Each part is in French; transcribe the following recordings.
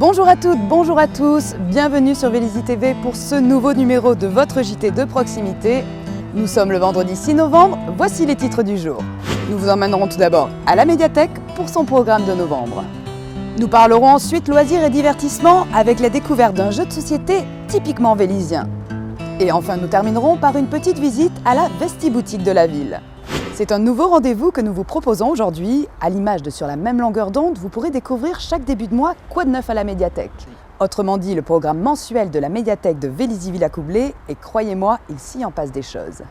Bonjour à toutes, bonjour à tous, bienvenue sur Vélizy TV pour ce nouveau numéro de votre JT de proximité. Nous sommes le vendredi 6 novembre, voici les titres du jour. Nous vous emmènerons tout d'abord à la médiathèque pour son programme de novembre. Nous parlerons ensuite loisirs et divertissement avec la découverte d'un jeu de société typiquement vélizien. Et enfin nous terminerons par une petite visite à la Vestiboutique de la ville. C'est un nouveau rendez-vous que nous vous proposons aujourd'hui. À l'image de Sur la même longueur d'onde, vous pourrez découvrir chaque début de mois quoi de neuf à la médiathèque. Autrement dit, le programme mensuel de la médiathèque de Vélizy-Villacoublay, et croyez-moi, il s'y en passe des choses.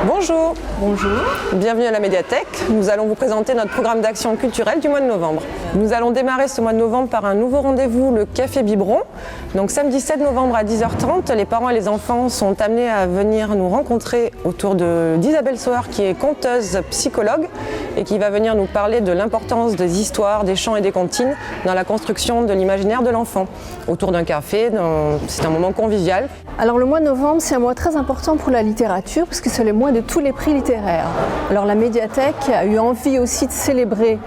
Bonjour. Bonjour. Bienvenue à la médiathèque. Nous allons vous présenter notre programme d'action culturelle du mois de novembre. Nous allons démarrer ce mois de novembre par un nouveau rendez-vous, le Café Biberon. Donc samedi 7 novembre à 10h30, les parents et les enfants sont amenés à venir nous rencontrer autour d'Isabelle Sauer, qui est conteuse psychologue et qui va venir nous parler de l'importance des histoires, des chants et des comptines dans la construction de l'imaginaire de l'enfant. Autour d'un café, c'est un moment convivial. Alors le mois de novembre, c'est un mois très important pour la littérature puisque c'est le mois de tous les prix littéraires. Alors la médiathèque a eu envie aussi de célébrer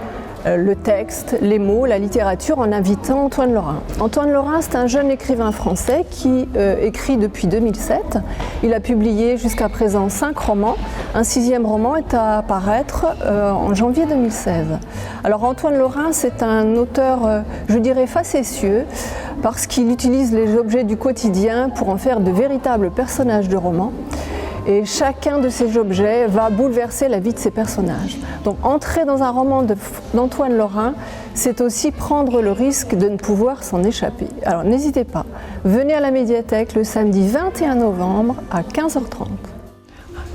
le texte, les mots, la littérature en invitant Antoine Lorrain. Antoine Lorrain, c'est un jeune écrivain français qui écrit depuis 2007. Il a publié jusqu'à présent 5 romans. Un 6e roman est à apparaître en janvier 2016. Alors Antoine Lorrain, c'est un auteur, je dirais, facétieux parce qu'il utilise les objets du quotidien pour en faire de véritables personnages de romans. Et chacun de ces objets va bouleverser la vie de ces personnages. Donc entrer dans un roman d'Antoine Lorrain, c'est aussi prendre le risque de ne pouvoir s'en échapper. Alors n'hésitez pas, venez à la médiathèque le samedi 21 novembre à 15h30.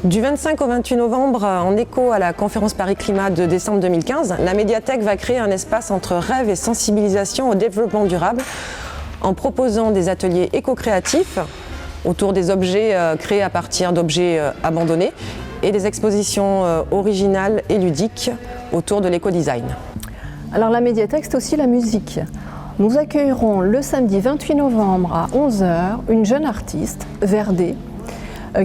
Du 25 au 28 novembre, en écho à la conférence Paris Climat de décembre 2015, la médiathèque va créer un espace entre rêve et sensibilisation au développement durable en proposant des ateliers éco-créatifs autour des objets créés à partir d'objets abandonnés et des expositions originales et ludiques autour de l'éco-design. Alors la médiathèque, c'est aussi la musique. Nous accueillerons le samedi 28 novembre à 11h une jeune artiste, Verdé,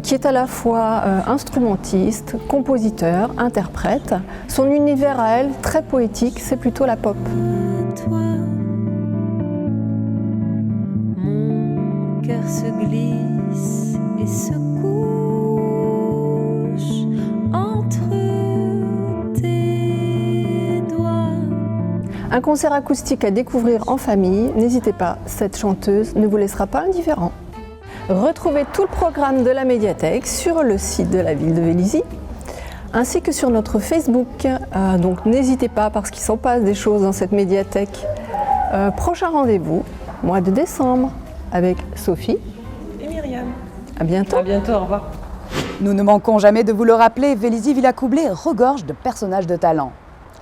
qui est à la fois instrumentiste, compositeur, interprète. Son univers à elle, très poétique, c'est plutôt la pop. Toi, mon cœur se glisse et se couche entre tes doigts. Un concert acoustique à découvrir en famille, n'hésitez pas, cette chanteuse ne vous laissera pas indifférent. Retrouvez tout le programme de la médiathèque sur le site de la ville de Vélizy, ainsi que sur notre Facebook. Donc n'hésitez pas parce qu'il s'en passe des choses dans cette médiathèque. Prochain rendez-vous, mois de décembre, avec Sophie Et Myriam. À bientôt. À bientôt, au revoir. Nous ne manquons jamais de vous le rappeler, Vélizy-Villacoublay regorge de personnages de talent.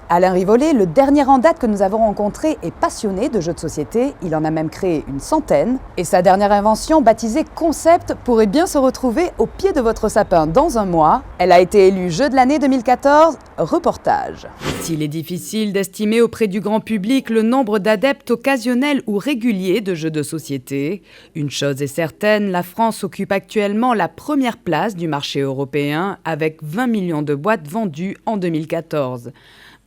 Alain Rivollet, le dernier en date que nous avons rencontré, est passionné de jeux de société, il en a même créé une centaine, et sa dernière invention, baptisée Concept, pourrait bien se retrouver au pied de votre sapin dans un mois. Elle a été élue Jeu de l'année 2014, reportage. S'il est difficile d'estimer auprès du grand public le nombre d'adeptes occasionnels ou réguliers de jeux de société, une chose est certaine, la France occupe actuellement la première place du marché européen avec 20 millions de boîtes vendues en 2014.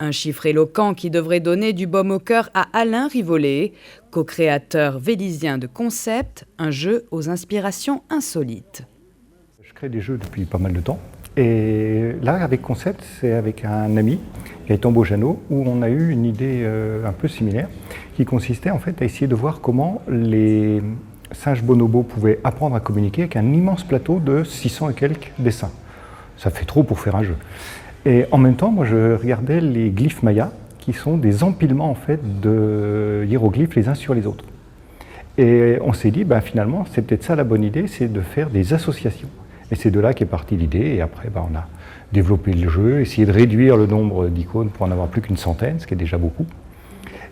Un chiffre éloquent qui devrait donner du baume au cœur à Alain Rivollet, co-créateur vélizien de Concept, un jeu aux inspirations insolites. Je crée des jeux depuis pas mal de temps. Et là, avec Concept, c'est avec un ami, Gaëtan Beaujeannot, où on a eu une idée un peu similaire, qui consistait en fait à essayer de voir comment les singes bonobos pouvaient apprendre à communiquer avec un immense plateau de 600 et quelques dessins. Ça fait trop pour faire un jeu. Et en même temps, moi, je regardais les glyphes mayas, qui sont des empilements en fait de hiéroglyphes les uns sur les autres. Et on s'est dit, finalement, c'est peut-être ça la bonne idée, c'est de faire des associations. Et c'est de là qu'est partie l'idée. Et après, on a développé le jeu, essayé de réduire le nombre d'icônes pour en avoir plus qu'une centaine, ce qui est déjà beaucoup.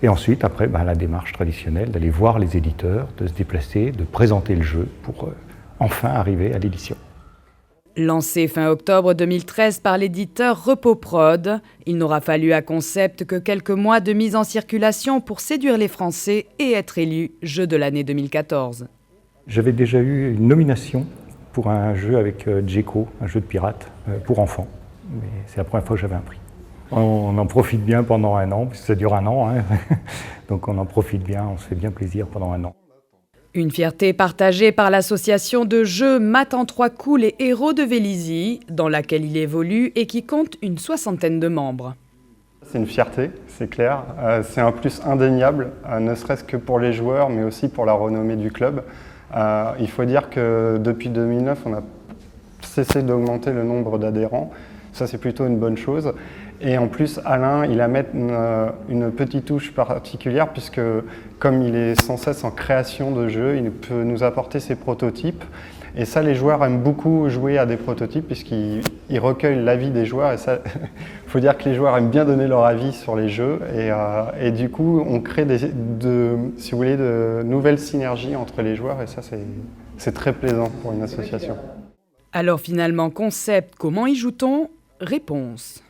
Et ensuite, après, la démarche traditionnelle d'aller voir les éditeurs, de se déplacer, de présenter le jeu pour enfin arriver à l'édition. Lancé fin octobre 2013 par l'éditeur Repoprod, il n'aura fallu à Concept que quelques mois de mise en circulation pour séduire les Français et être élu jeu de l'année 2014. J'avais déjà eu une nomination pour un jeu avec Djeko, un jeu de pirate pour enfants. Mais c'est la première fois que j'avais un prix. On en profite bien pendant un an, puisque ça dure un an. Hein. Donc on en profite bien, on se fait bien plaisir pendant un an. Une fierté partagée par l'association de jeux Maths en 3 coups les héros de Vélizy, dans laquelle il évolue et qui compte une 60aine de membres. C'est une fierté, c'est clair. C'est un plus indéniable, ne serait-ce que pour les joueurs, mais aussi pour la renommée du club. Il faut dire que depuis 2009, on a cessé d'augmenter le nombre d'adhérents. Ça, c'est plutôt une bonne chose. Et en plus, Alain, il a mis une petite touche particulière, puisque comme il est sans cesse en création de jeux, il peut nous apporter ses prototypes. Et ça, les joueurs aiment beaucoup jouer à des prototypes, puisqu'ils recueillent l'avis des joueurs. Et ça, il faut dire que les joueurs aiment bien donner leur avis sur les jeux. Et du coup, on crée si vous voulez, de nouvelles synergies entre les joueurs. Et ça, c'est très plaisant pour une association. Alors finalement, concept, comment y joue-t-on? Réponse.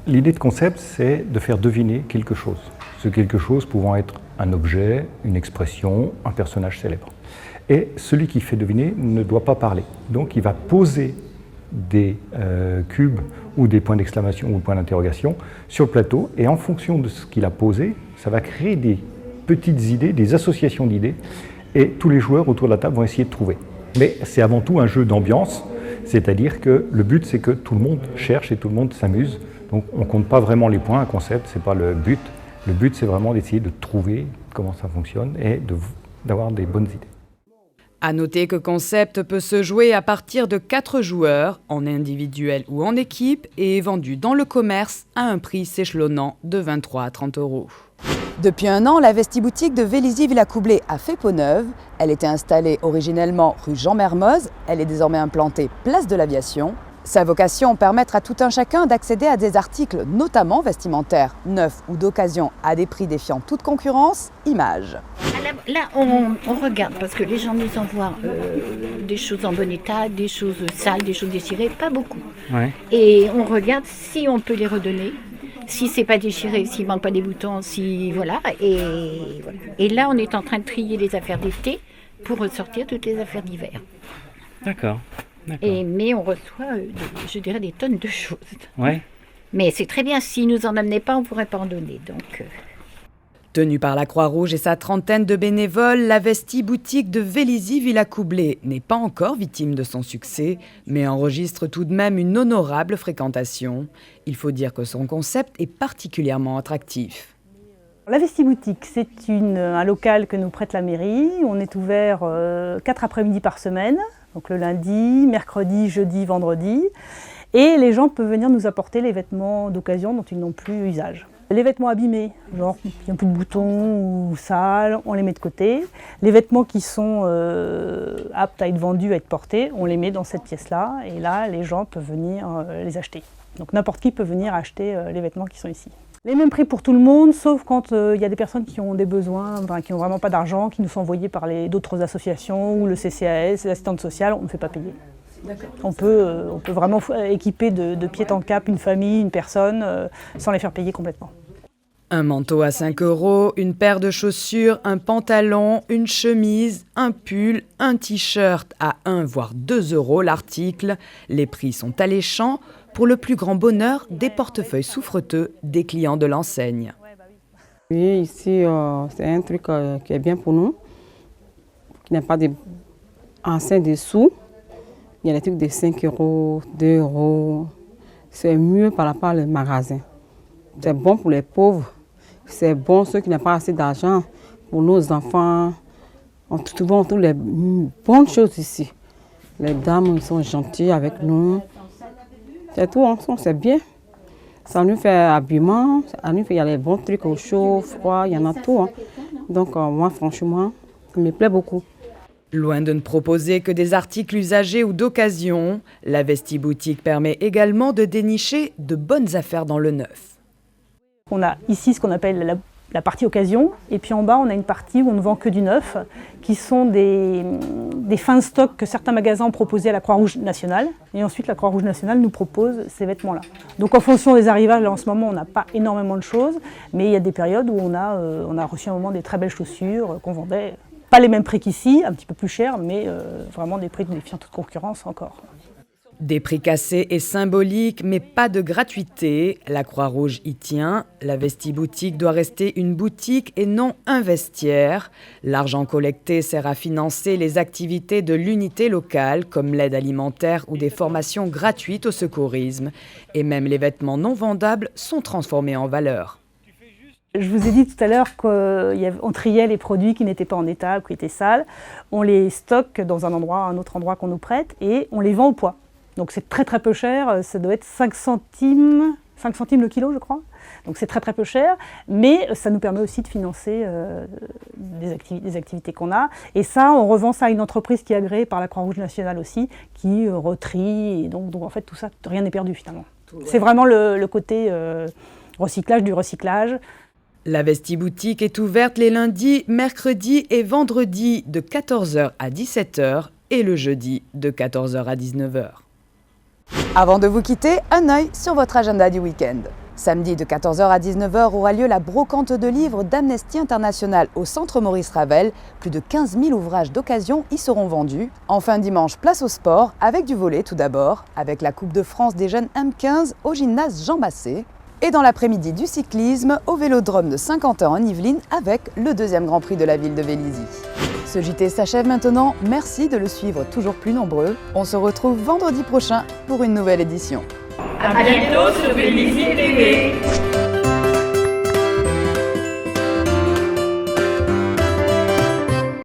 L'idée de concept, c'est de faire deviner quelque chose. Ce quelque chose pouvant être un objet, une expression, un personnage célèbre. Et celui qui fait deviner ne doit pas parler. Donc il va poser des cubes ou des points d'exclamation ou points d'interrogation sur le plateau. Et en fonction de ce qu'il a posé, ça va créer des petites idées, des associations d'idées. Et tous les joueurs autour de la table vont essayer de trouver. Mais c'est avant tout un jeu d'ambiance. C'est-à-dire que le but, c'est que tout le monde cherche et tout le monde s'amuse. Donc on ne compte pas vraiment les points, un concept, ce n'est pas le but. Le but, c'est vraiment d'essayer de trouver comment ça fonctionne et d'avoir des bonnes idées. À noter que Concept peut se jouer à partir de 4 joueurs, en individuel ou en équipe, et est vendu dans le commerce à un prix s'échelonnant de 23 à 30 €. Depuis un an, la Vestiboutique de Vélizy-Villacoublay a fait peau neuve. Elle était installée originellement rue Jean Mermoz. Elle est désormais implantée place de l'Aviation. Sa vocation, permettre à tout un chacun d'accéder à des articles, notamment vestimentaires, neufs ou d'occasion, à des prix défiant toute concurrence, images. Là, on regarde parce que les gens nous envoient des choses en bon état, des choses sales, des choses déchirées, pas beaucoup. Ouais. Et on regarde si on peut les redonner, si c'est pas déchiré, s'il manque pas des boutons, si voilà. Et là, on est en train de trier les affaires d'été pour ressortir toutes les affaires d'hiver. D'accord. Mais on reçoit, je dirais, des tonnes de choses. Ouais. Mais c'est très bien, s'ils nous en amenaient pas, on pourrait pas en donner. Donc. Tenue par la Croix-Rouge et sa trentaine de bénévoles, la Vestiboutique de Vélizy-Villacoublay n'est pas encore victime de son succès, mais enregistre tout de même une honorable fréquentation. Il faut dire que son concept est particulièrement attractif. La Vestiboutique, c'est un local que nous prête la mairie. On est ouvert 4 après-midi par semaine, donc le lundi, mercredi, jeudi, vendredi. Et les gens peuvent venir nous apporter les vêtements d'occasion dont ils n'ont plus usage. Les vêtements abîmés, genre qui n'ont plus de boutons ou sales, on les met de côté. Les vêtements qui sont aptes à être vendus, à être portés, on les met dans cette pièce-là. Et là, les gens peuvent venir les acheter. Donc n'importe qui peut venir acheter les vêtements qui sont ici. Les mêmes prix pour tout le monde, sauf quand il y a des personnes qui ont des besoins, qui n'ont vraiment pas d'argent, qui nous sont envoyés par d'autres associations ou le CCAS, les assistantes sociales, on ne fait pas payer. On peut vraiment équiper de pied en cap une famille, une personne, sans les faire payer complètement. Un manteau à 5 €, une paire de chaussures, un pantalon, une chemise, un pull, un t-shirt à 1 voire 2 € l'article. Les prix sont alléchants pour le plus grand bonheur des portefeuilles souffreteux des clients de l'enseigne. Oui, ici, c'est un truc qui est bien pour nous, qui n'a pas d'anciens dessous. Il y a des trucs de 5 €, 2 €. C'est mieux par rapport au magasin. C'est bon pour les pauvres. C'est bon ceux qui n'ont pas assez d'argent. Pour nos enfants, on trouve toutes les bonnes choses ici. Les dames ils sont gentilles avec nous. C'est tout, c'est bien. Ça nous fait habillement, il y a les bons trucs au chaud, froid, il y en a tout. Hein. Donc moi, franchement, ça me plaît beaucoup. Loin de ne proposer que des articles usagés ou d'occasion, la Vestiboutique permet également de dénicher de bonnes affaires dans le neuf. On a ici ce qu'on appelle la partie occasion, et puis en bas on a une partie où on ne vend que du neuf, qui sont des fins de stock que certains magasins ont proposés à la Croix-Rouge nationale, et ensuite la Croix-Rouge nationale nous propose ces vêtements-là. Donc en fonction des arrivages, là en ce moment on n'a pas énormément de choses, mais il y a des périodes où on a reçu un moment des très belles chaussures qu'on vendait, pas les mêmes prix qu'ici, un petit peu plus cher, mais vraiment des prix défiant toute concurrence encore. Des prix cassés et symboliques, mais pas de gratuité. La Croix-Rouge y tient. La Vestiboutique doit rester une boutique et non un vestiaire. L'argent collecté sert à financer les activités de l'unité locale, comme l'aide alimentaire ou des formations gratuites au secourisme. Et même les vêtements non vendables sont transformés en valeur. Je vous ai dit tout à l'heure qu'on triait les produits qui n'étaient pas en état, qui étaient sales. On les stocke dans un autre endroit qu'on nous prête et on les vend au poids. Donc c'est très très peu cher, ça doit être 5 centimes le kilo je crois. Donc c'est très très peu cher, mais ça nous permet aussi de financer des activités qu'on a. Et ça, on revend ça à une entreprise qui est agréée par la Croix-Rouge nationale aussi, qui retrie, et donc en fait tout ça, rien n'est perdu finalement. C'est vraiment le côté recyclage du recyclage. La Vestiboutique est ouverte les lundis, mercredis et vendredis de 14h à 17h et le jeudi de 14h à 19h. Avant de vous quitter, un œil sur votre agenda du week-end. Samedi de 14h à 19h aura lieu la brocante de livres d'Amnesty International au Centre Maurice Ravel. Plus de 15 000 ouvrages d'occasion y seront vendus. Enfin dimanche, place au sport, avec du volley tout d'abord, avec la Coupe de France des jeunes M15 au gymnase Jean Massé. Et dans l'après-midi du cyclisme, au Vélodrome de Saint-Quentin en Yvelines, avec le 2e Grand Prix de la ville de Vélizy. Ce JT s'achève maintenant, merci de le suivre toujours plus nombreux. On se retrouve vendredi prochain pour une nouvelle édition. À bientôt sur Vélizy TV.